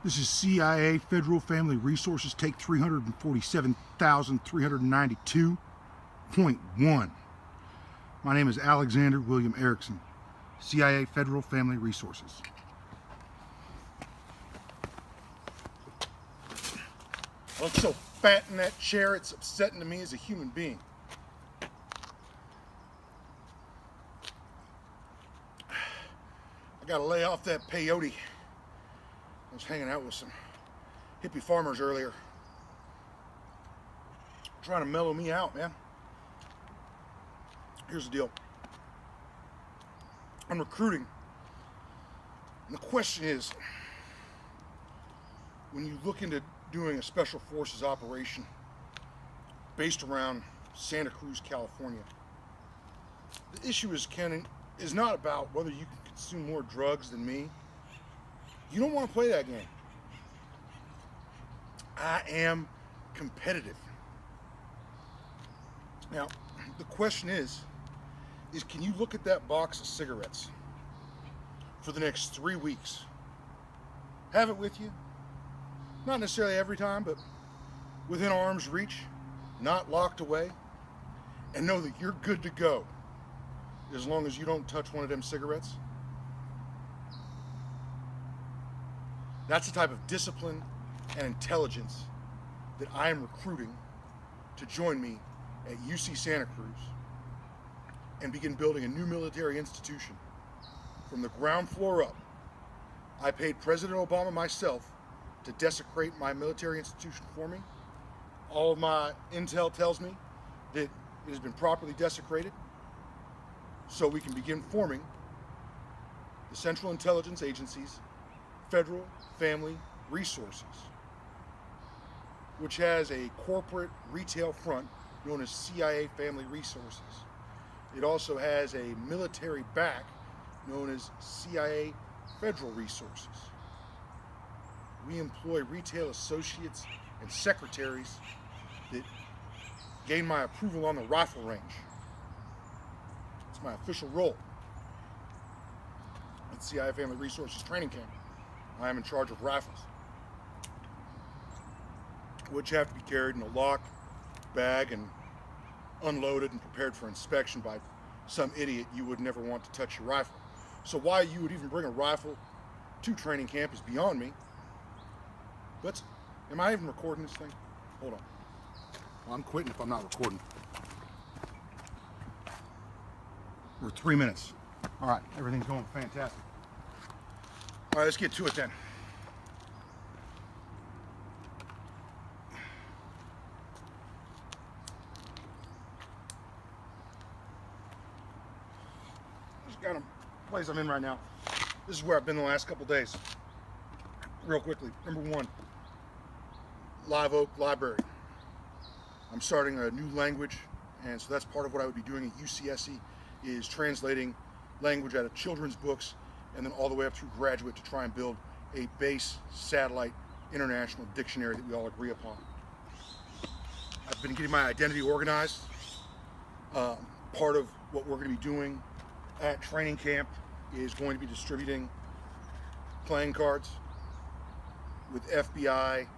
This is CIA Federal Family Resources, take 347,392.1. My name is Alexander William Erickson, CIA Federal Family Resources. I look so fat in that chair, it's upsetting to me as a human being. I gotta lay off that peyote. I was hanging out with some hippie farmers earlier, trying to mellow me out, man. Here's the deal. I'm recruiting, and the question is, when you look into doing a special forces operation based around Santa Cruz, California, the issue is not about whether you can consume more drugs than me. You don't want to play that game. I am competitive. Now, the question is can you look at that box of cigarettes for the next 3 weeks? Have it with you. Not necessarily every time, but within arm's reach, not locked away, and know that you're good to go as long as you don't touch one of them cigarettes. That's the type of discipline and intelligence that I am recruiting to join me at UC Santa Cruz and begin building a new military institution from the ground floor up. I paid President Obama myself to desecrate my military institution for me. All of my intel tells me that it has been properly desecrated, so we can begin forming the Central Intelligence Agency's Federal Family Resources, which has a corporate retail front known as CIA Family Resources. It also has a military back known as CIA Federal Resources. We employ retail associates and secretaries that gain my approval on the rifle range. It's my official role at CIA Family Resources Training Camp. I am in charge of rifles, which have to be carried in a locked bag and unloaded and prepared for inspection by some idiot you would never want to touch your rifle. So why you would even bring a rifle to training camp is beyond me. But am I even recording this thing? Hold on. Well, I'm quitting if I'm not recording. We're 3 minutes. All right, everything's going fantastic. All right, let's get to it then. This kind of place I'm in right now. This is where I've been the last couple days. Real quickly, number one, Live Oak Library. I'm starting a new language, and so that's part of what I would be doing at UCSC is translating language out of children's books and then all the way up through graduate to try and build a base satellite international dictionary that we all agree upon. I've been getting my identity organized. Part of what we're going to be doing at training camp is going to be distributing playing cards with FBI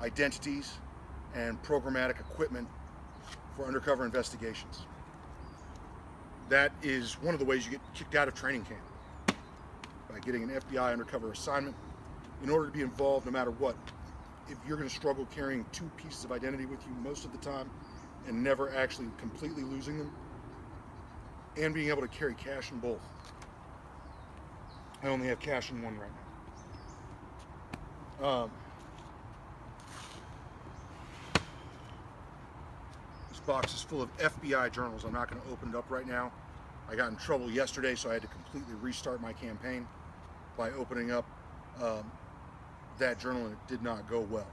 identities and programmatic equipment for undercover investigations. That is one of the ways you get kicked out of training camp, by getting an FBI undercover assignment. In order to be involved no matter what, if you're going to struggle carrying 2 pieces of identity with you most of the time and never actually completely losing them, and being able to carry cash in both. I only have cash in one right now. This box is full of FBI journals. I'm not going to open it up right now. I got in trouble yesterday, so I had to completely restart my campaign by opening up that journal, and it did not go well.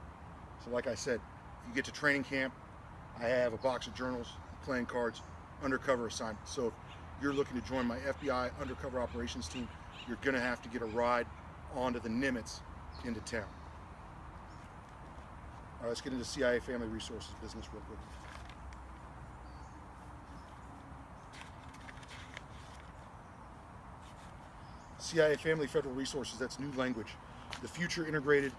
So like I said, if you get to training camp, I have a box of journals, playing cards, undercover assignments. So if you're looking to join my FBI undercover operations team, you're going to have to get a ride onto the Nimitz into town. All right, let's get into CIA Family Resources business real quick. CIA Family Federal Resources, that's new language. the future integrated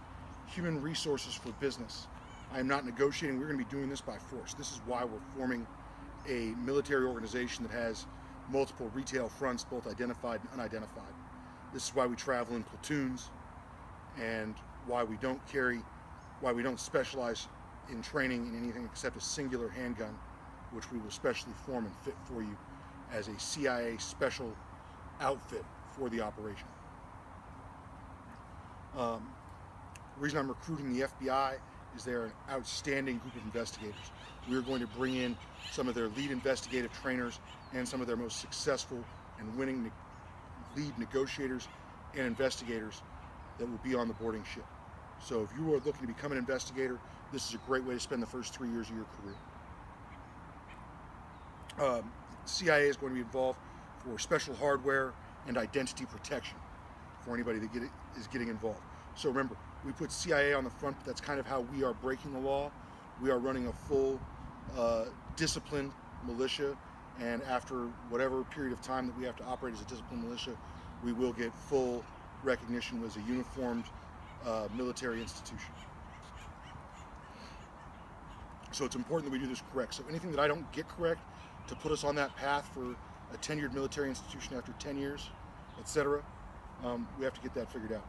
human resources for business. I am not negotiating. We're going to be doing this by force. This is why we're forming a military organization that has multiple retail fronts, both identified and unidentified. This is why we travel in platoons, and why we don't specialize in training in anything except a singular handgun, which we will specially form and fit for you as a CIA special outfit for the operation. The reason I'm recruiting the FBI is they're an outstanding group of investigators. We're going to bring in some of their lead investigative trainers and some of their most successful and winning lead negotiators and investigators that will be on the boarding ship. So if you are looking to become an investigator, this is a great way to spend the first 3 years of your career. CIA is going to be involved for special hardware and identity protection for anybody that is getting involved. So remember, we put CIA on the front, but that's kind of how we are breaking the law. We are running a full disciplined militia, and after whatever period of time that we have to operate as a disciplined militia, we will get full recognition as a uniformed military institution. So it's important that we do this correct. So anything that I don't get correct to put us on that path for a tenured military institution after 10 years, etc., we have to get that figured out.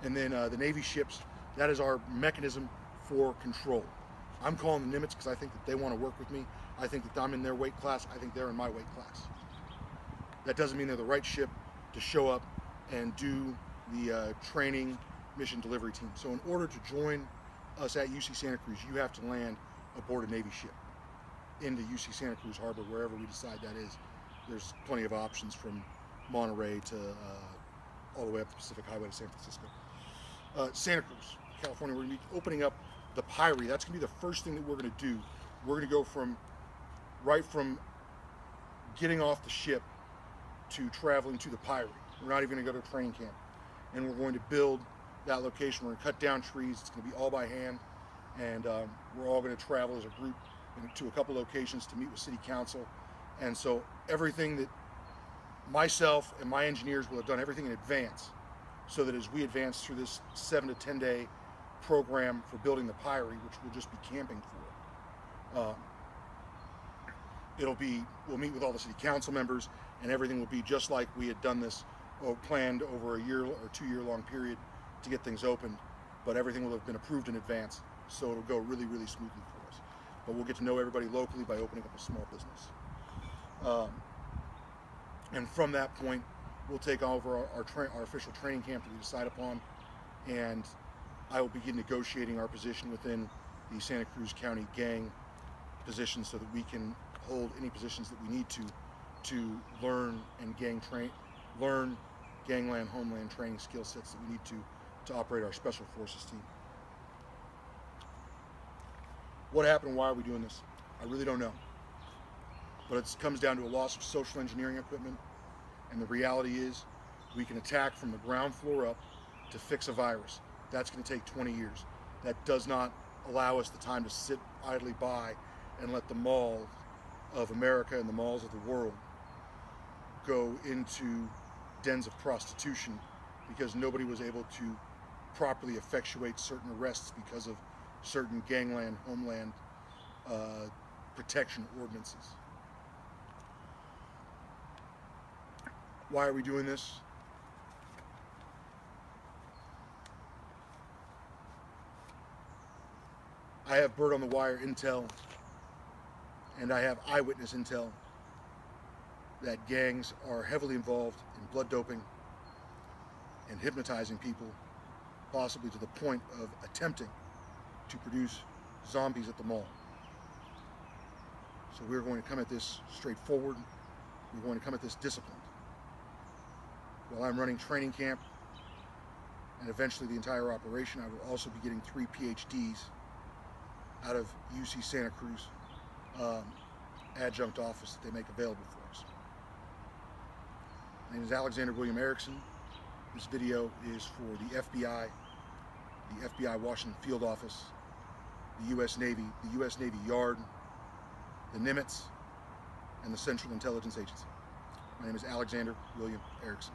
And then the Navy ships, that is our mechanism for control. I'm calling the Nimitz because I think that they want to work with me. I think that I'm in their weight class. I think they're in my weight class. That doesn't mean they're the right ship to show up and do the training mission delivery team. So in order to join us at UC Santa Cruz, you have to land aboard a Navy ship into UC Santa Cruz Harbor, wherever we decide that is. There's plenty of options from Monterey to all the way up the Pacific Highway to San Francisco. Santa Cruz, California, we're going to be opening up the Pyre. That's going to be the first thing that we're going to do. We're going to go right from getting off the ship to traveling to the Pyre. We're not even going to go to training camp. And we're going to build that location. We're going to cut down trees. It's going to be all by hand. And we're all going to travel as a group to a couple locations to meet with city council. And so everything that myself and my engineers will have done everything in advance, so that as we advance through this 7 to 10 day program for building the Pyre, which we'll just be camping for, we'll meet with all the city council members, and everything will be just like we had done this planned over a year or 2 year long period to get things opened. But everything will have been approved in advance, so it'll go really, really smoothly for us. But we'll get to know everybody locally by opening up a small business. And from that point, we'll take over our official training camp that we decide upon, and I will begin negotiating our position within the Santa Cruz County gang position, so that we can hold any positions that we need to learn gangland, homeland training skill sets that we need to operate our special forces team. What happened? Why are we doing this? I really don't know. But it comes down to a loss of social engineering equipment, and the reality is we can attack from the ground floor up to fix a virus. That's going to take 20 years. That does not allow us the time to sit idly by and let the mall of America and the malls of the world go into dens of prostitution because nobody was able to properly effectuate certain arrests because of certain gangland, homeland protection ordinances. Why are we doing this? I have bird on the wire intel, and I have eyewitness intel that gangs are heavily involved in blood doping and hypnotizing people, possibly to the point of attempting to produce zombies at the mall. So we're going to come at this straightforward. We're going to come at this disciplined. While I'm running training camp and eventually the entire operation, I will also be getting 3 PhDs out of UC Santa Cruz adjunct office that they make available for us. My name is Alexander William Erickson. This video is for the FBI Washington Field Office, the U.S. Navy Yard, the Nimitz, and the Central Intelligence Agency. My name is Alexander William Erickson.